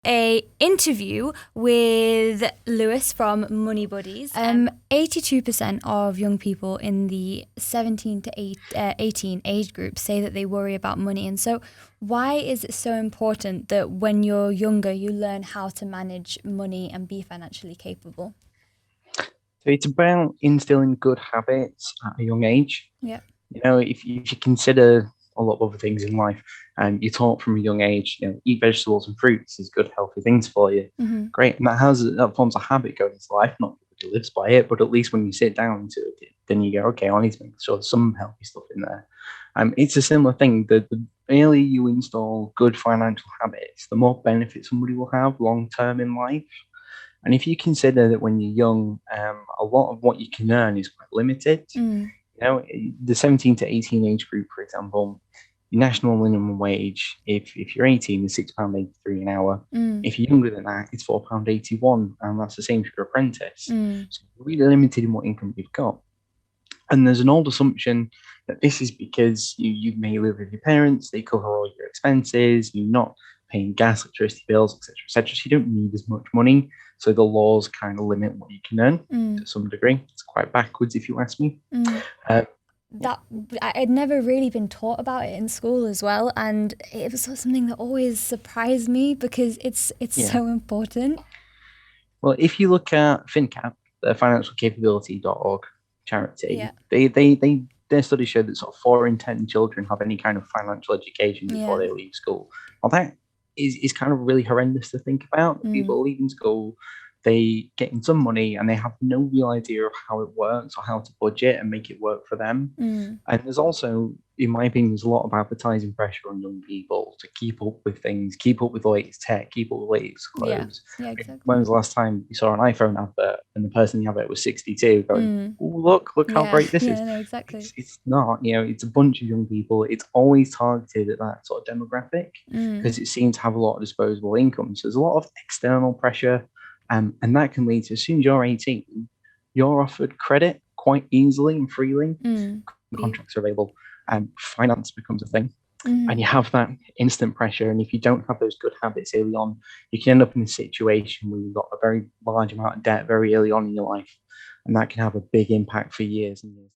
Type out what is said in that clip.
a interview with Lewis from Money Buddies. 82% of young people in the 17 to 18 age group say that they worry about money. And so why is it so important that when you're younger, you learn how to manage money and be financially capable? So it's about instilling good habits at a young age. Yeah. If you consider a lot of other things in life, and you're taught from a young age, eat vegetables and fruits is good, healthy things for you. Mm-hmm. Great, and that forms a habit going into life. Not everybody lives by it, but at least when you sit down to it, then you go, okay, I need to make sure there's some healthy stuff in there. It's a similar thing. The earlier you install good financial habits, the more benefit somebody will have long term in life. And if you consider that when you're young, a lot of what you can earn is quite limited. Mm. The 17 to 18 age group, for example, your national minimum wage, if you're 18, is £6.83 an hour. Mm. If you're younger than that, it's £4.81, and that's the same for your apprentice. Mm. So you're really limited in what income you've got. And there's an old assumption that this is because you may live with your parents, they cover all your expenses, you're not paying gas, electricity bills, etc., etc. So you don't need as much money. So the laws kind of limit what you can earn to some degree. It's quite backwards, if you ask me. Uh, That I'd never really been taught about it in school as well, and it was something that always surprised me because it's yeah. so important. Well, if you look at FinCap, the financialcapability.org charity, Yeah. their studies show that sort of 4 in 10 children have any kind of financial education before they leave school. Well, that is kind of really horrendous to think about. People leaving school, they get in some money and they have no real idea of how it works or how to budget and make it work for them. And there's also, in my opinion, there's a lot of advertising pressure on young people to keep up with things, keep up with the latest tech, keep up with the latest clothes. Yeah, exactly. When was the last time you saw an iPhone advert and the person in the advert was 62 going, oh, look how great this is? No, exactly. It's not, it's a bunch of young people. It's always targeted at that sort of demographic because it seems to have a lot of disposable income. So there's a lot of external pressure. And that can lead to, as soon as you're 18, you're offered credit quite easily and freely. Contracts are available, and finance becomes a thing. And you have that instant pressure. And if you don't have those good habits early on, you can end up in a situation where you've got a very large amount of debt very early on in your life. And that can have a big impact for years and years.